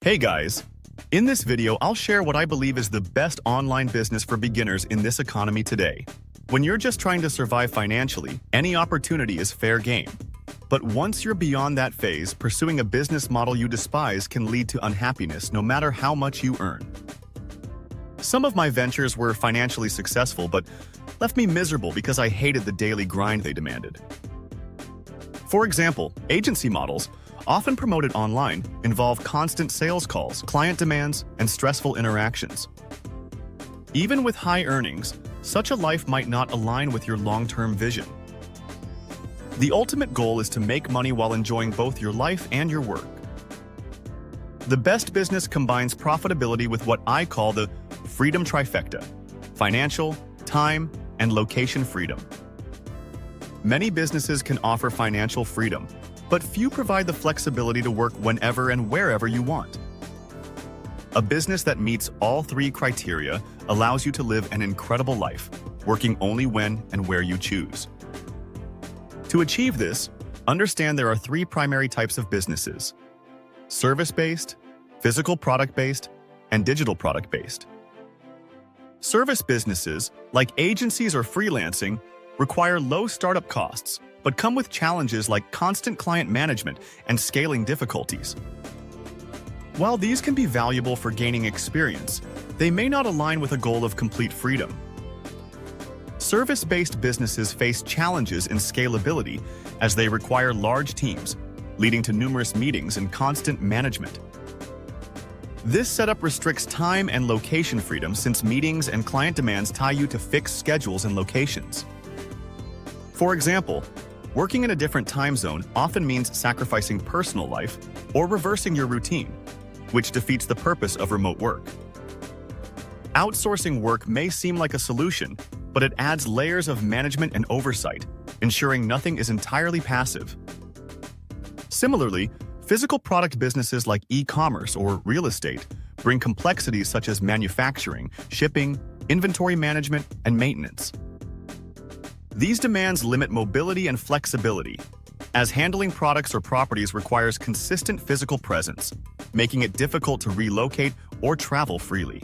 Hey guys! In this video, I'll share what I believe is the best online business for beginners in this economy today. When you're just trying to survive financially, any opportunity is fair game. But once you're beyond that phase, pursuing a business model you despise can lead to unhappiness no matter how much you earn. Some of my ventures were financially successful, but left me miserable because I hated the daily grind they demanded. For example, agency models, often promoted online, involve constant sales calls, client demands, and stressful interactions. Even with high earnings, such a life might not align with your long-term vision. The ultimate goal is to make money while enjoying both your life and your work. The best business combines profitability with what I call the freedom trifecta: financial, time, and location freedom. Many businesses can offer financial freedom, but few provide the flexibility to work whenever and wherever you want. A business that meets all three criteria allows you to live an incredible life, working only when and where you choose. To achieve this, understand there are three primary types of businesses: service-based, physical product-based, and digital product-based. Service businesses, like agencies or freelancing, require low startup costs, but come with challenges like constant client management and scaling difficulties. While these can be valuable for gaining experience, they may not align with a goal of complete freedom. Service-based businesses face challenges in scalability as they require large teams, leading to numerous meetings and constant management. This setup restricts time and location freedom since meetings and client demands tie you to fixed schedules and locations. For example, working in a different time zone often means sacrificing personal life or reversing your routine, which defeats the purpose of remote work. Outsourcing work may seem like a solution, but it adds layers of management and oversight, ensuring nothing is entirely passive. Similarly, physical product businesses like e-commerce or real estate bring complexities such as manufacturing, shipping, inventory management, and maintenance. These demands limit mobility and flexibility, as handling products or properties requires consistent physical presence, making it difficult to relocate or travel freely.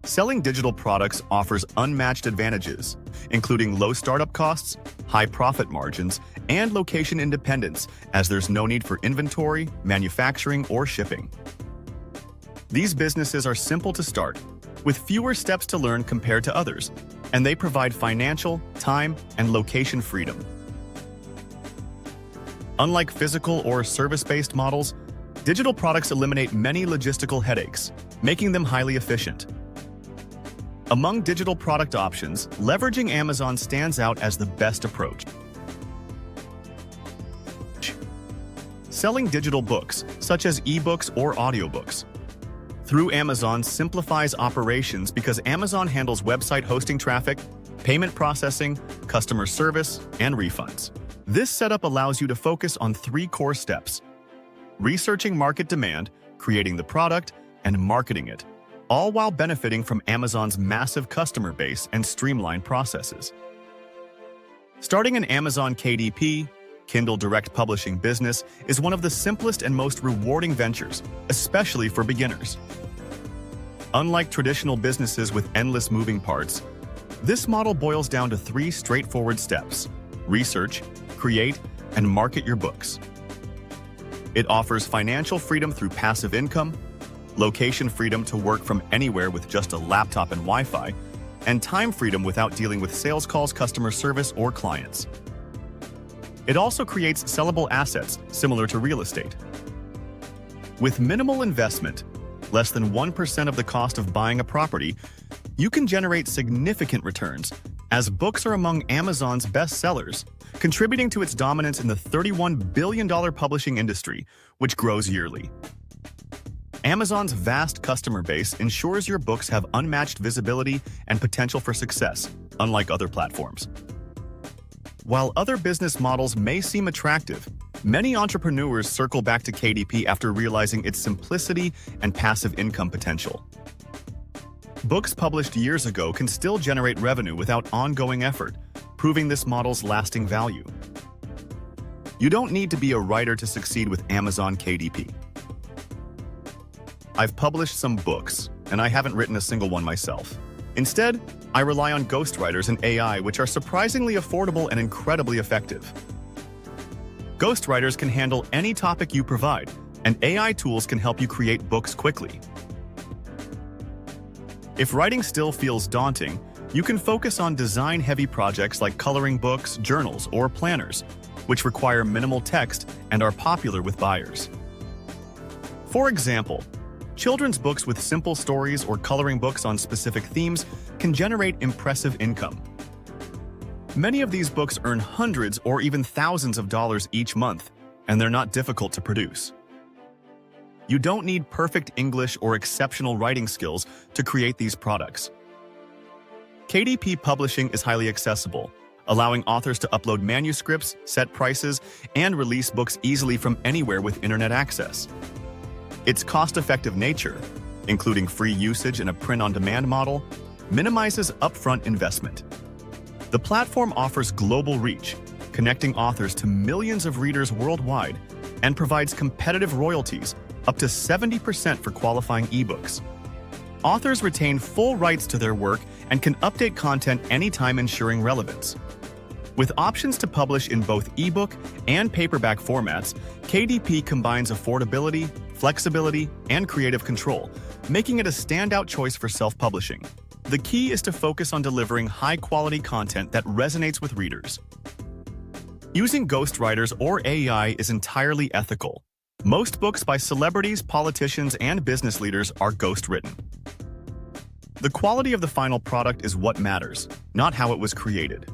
Selling digital products offers unmatched advantages, including low startup costs, high profit margins, and location independence, as there's no need for inventory, manufacturing, or shipping. These businesses are simple to start, with fewer steps to learn compared to others, and they provide financial, time, and location freedom. Unlike physical or service-based models, digital products eliminate many logistical headaches, making them highly efficient. Among digital product options, leveraging Amazon stands out as the best approach. Selling digital books, such as ebooks or audiobooks, through Amazon simplifies operations because Amazon handles website hosting traffic, payment processing, customer service, and refunds. This setup allows you to focus on three core steps: researching market demand, creating the product, and marketing it, all while benefiting from Amazon's massive customer base and streamlined processes. Starting an Amazon KDP, Kindle Direct Publishing business, is one of the simplest and most rewarding ventures, especially for beginners. Unlike traditional businesses with endless moving parts, this model boils down to three straightforward steps: research, create, and market your books. It offers financial freedom through passive income, location freedom to work from anywhere with just a laptop and Wi-Fi, and time freedom without dealing with sales calls, customer service, or clients. It also creates sellable assets similar to real estate. With minimal investment, less than 1% of the cost of buying a property, you can generate significant returns, as books are among Amazon's best sellers, contributing to its dominance in the $31 billion publishing industry, which grows yearly. Amazon's vast customer base ensures your books have unmatched visibility and potential for success, unlike other platforms. While other business models may seem attractive, many entrepreneurs circle back to KDP after realizing its simplicity and passive income potential. Books published years ago can still generate revenue without ongoing effort, proving this model's lasting value. You don't need to be a writer to succeed with Amazon KDP. I've published some books, and I haven't written a single one myself. Instead, I rely on ghostwriters and AI, which are surprisingly affordable and incredibly effective. Ghostwriters can handle any topic you provide, and AI tools can help you create books quickly. If writing still feels daunting, you can focus on design-heavy projects like coloring books, journals, or planners, which require minimal text and are popular with buyers. For example, children's books with simple stories or coloring books on specific themes can generate impressive income. Many of these books earn hundreds or even thousands of dollars each month, and they're not difficult to produce. You don't need perfect English or exceptional writing skills to create these products. KDP publishing is highly accessible, allowing authors to upload manuscripts, set prices, and release books easily from anywhere with internet access. Its cost-effective nature, including free usage and a print-on-demand model, minimizes upfront investment. The platform offers global reach, connecting authors to millions of readers worldwide, and provides competitive royalties, up to 70% for qualifying ebooks. Authors retain full rights to their work and can update content anytime, ensuring relevance. With options to publish in both ebook and paperback formats, KDP combines affordability, flexibility, and creative control, making it a standout choice for self-publishing. The key is to focus on delivering high-quality content that resonates with readers. Using ghostwriters or AI is entirely ethical. Most books by celebrities, politicians, and business leaders are ghost-written. The quality of the final product is what matters, not how it was created.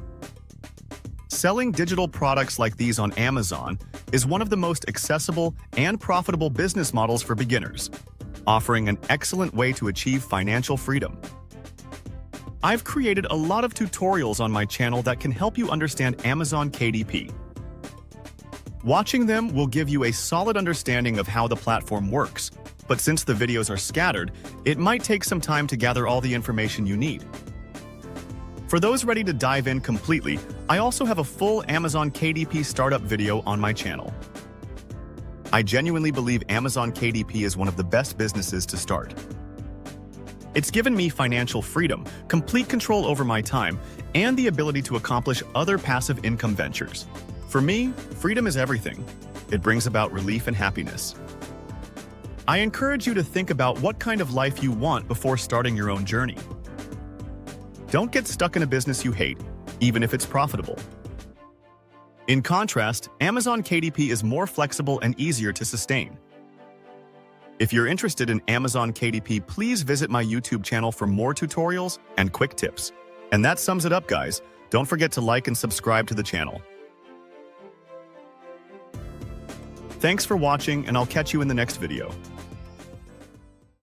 Selling digital products like these on Amazon is one of the most accessible and profitable business models for beginners, offering an excellent way to achieve financial freedom. I've created a lot of tutorials on my channel that can help you understand Amazon KDP. Watching them will give you a solid understanding of how the platform works, but since the videos are scattered, it might take some time to gather all the information you need. For those ready to dive in completely, I also have a full Amazon KDP startup video on my channel. I genuinely believe Amazon KDP is one of the best businesses to start. It's given me financial freedom, complete control over my time, and the ability to accomplish other passive income ventures. For me, freedom is everything. It brings about relief and happiness. I encourage you to think about what kind of life you want before starting your own journey. Don't get stuck in a business you hate, even if it's profitable. In contrast, Amazon KDP is more flexible and easier to sustain. If you're interested in Amazon KDP, please visit my YouTube channel for more tutorials and quick tips. And that sums it up, guys. Don't forget to like and subscribe to the channel. Thanks for watching, and I'll catch you in the next video.